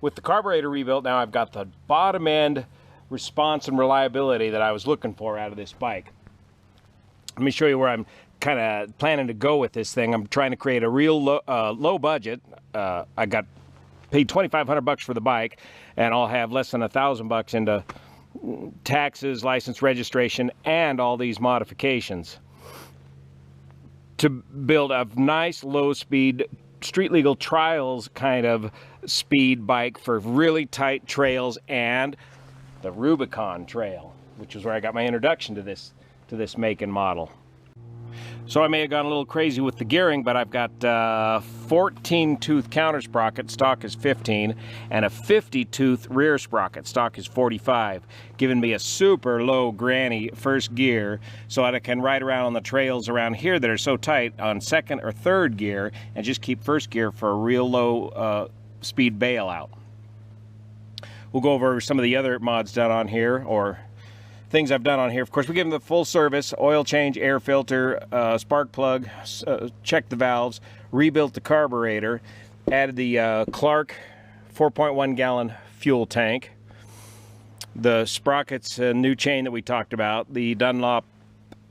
with the carburetor rebuilt, now I've got the bottom end response and reliability that I was looking for out of this bike. Let me show you where I'm kind of planning to go with this thing. I'm trying to create a real low budget. I got paid $2,500 for the bike, and I'll have less than $1,000 into taxes, license, registration, and all these modifications to build a nice low-speed, street-legal trials kind of speed bike for really tight trails and the Rubicon Trail, which is where I got my introduction to this make and model. So I may have gone a little crazy with the gearing, but I've got 14 tooth counter sprocket, stock is 15, and a 50 tooth rear sprocket, stock is 45, giving me a super low granny first gear so that I can ride around on the trails around here that are so tight on second or third gear and just keep first gear for a real low speed bailout. We'll go over some of the other mods done on here, or things I've done on here. Of course, we give them the full service, oil change, air filter, spark plug, checked the valves, rebuilt the carburetor, added the Clark 4.1 gallon fuel tank, the sprockets, new chain that we talked about, the Dunlop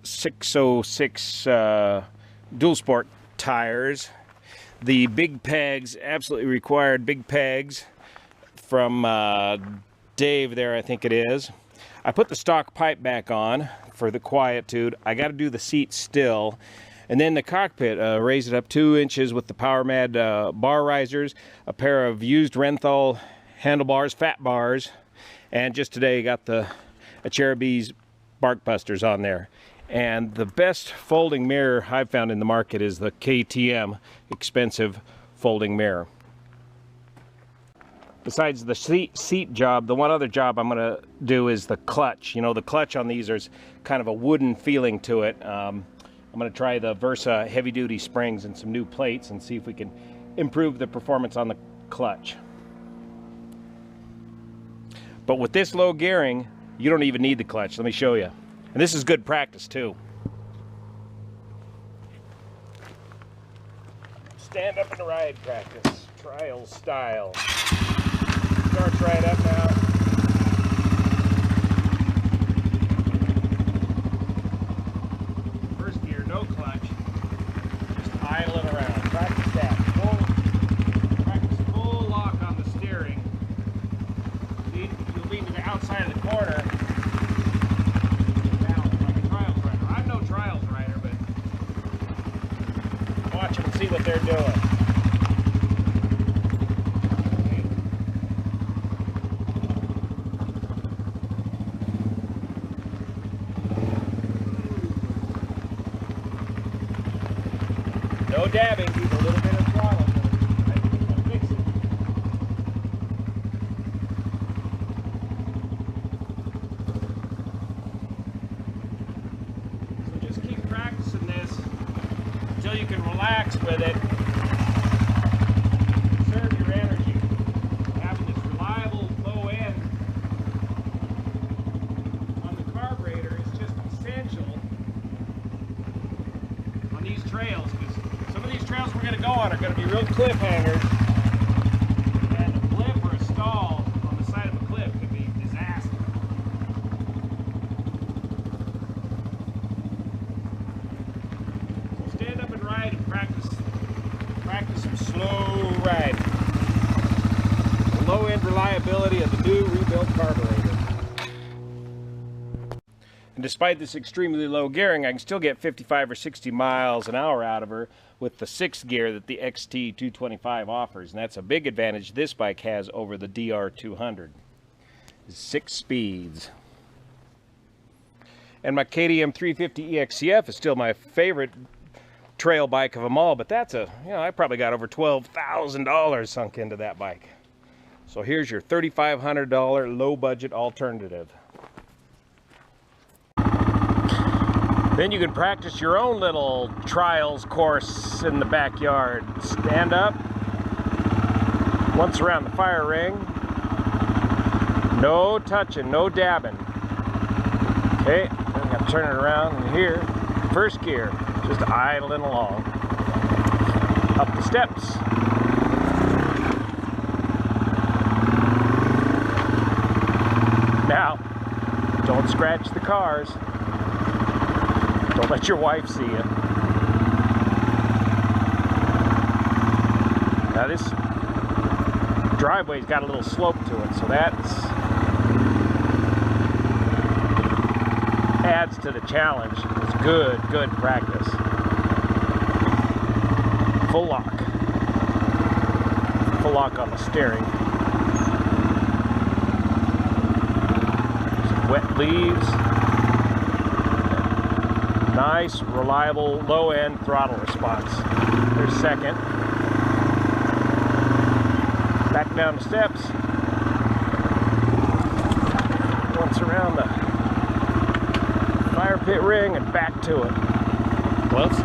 606 dual sport tires, the big pegs, absolutely required big pegs from Dave there, I think it is. I put the stock pipe back on for the quietude. I got to do the seat still. And then the cockpit, raise it up 2 inches with the PowerMad bar risers, a pair of used Renthal handlebars, fat bars, and just today got the Cherubies bark busters on there. And the best folding mirror I've found in the market is the KTM expensive folding mirror. Besides the seat job, the one other job I'm going to do is the clutch. You know, the clutch on these is kind of a wooden feeling to it. I'm going to try the Versa heavy-duty springs and some new plates and see if we can improve the performance on the clutch. But with this low gearing, you don't even need the clutch. Let me show you. And this is good practice too. Stand up and ride practice, trial style. Starts right up now. First gear, no clutch. Just idling around. Practice that. Practice full lock on the steering. You'll lean to the outside of the corner. Balance like a trials rider. I'm no trials rider, but watch them and see what they're doing. No dabbing, keep a little bit of throttle. I'll fix it. So just keep practicing this until you can relax with it. Conserve your energy. Having this reliable low end on the carburetor is just essential on these trails, because some of these trails we're going to go on are going to be real cliffhangers, and a blip or a stall on the side of a cliff could be a disaster. So stand up and ride and practice some slow riding. The low end reliability of the new rebuilt carburetor. And despite this extremely low gearing, I can still get 55 or 60 miles an hour out of her with the 6th gear that the XT225 offers. And that's a big advantage this bike has over the DR200. 6 speeds. And my KTM 350 EXCF is still my favorite trail bike of them all, but that's I probably got over $12,000 sunk into that bike. So here's your $3,500 low budget alternative. Then you can practice your own little trials course in the backyard. Stand up, once around the fire ring. No touching, no dabbing. Okay, I'm gonna turn it around, and here, first gear, just idling along. Up the steps. Don't scratch the cars. Don't let your wife see you. Now this driveway's got a little slope to it, so that's adds to the challenge. It's good practice. Full lock. Full lock on the steering. Some wet leaves. Nice, reliable, low-end throttle response. There's second. Back down the steps. Once around the fire pit ring and back to it. Close.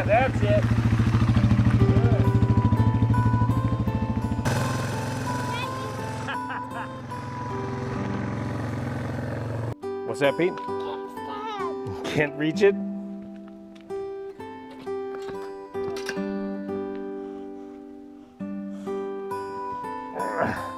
That's it. Good. What's that, Pete? Can't reach it? Ugh.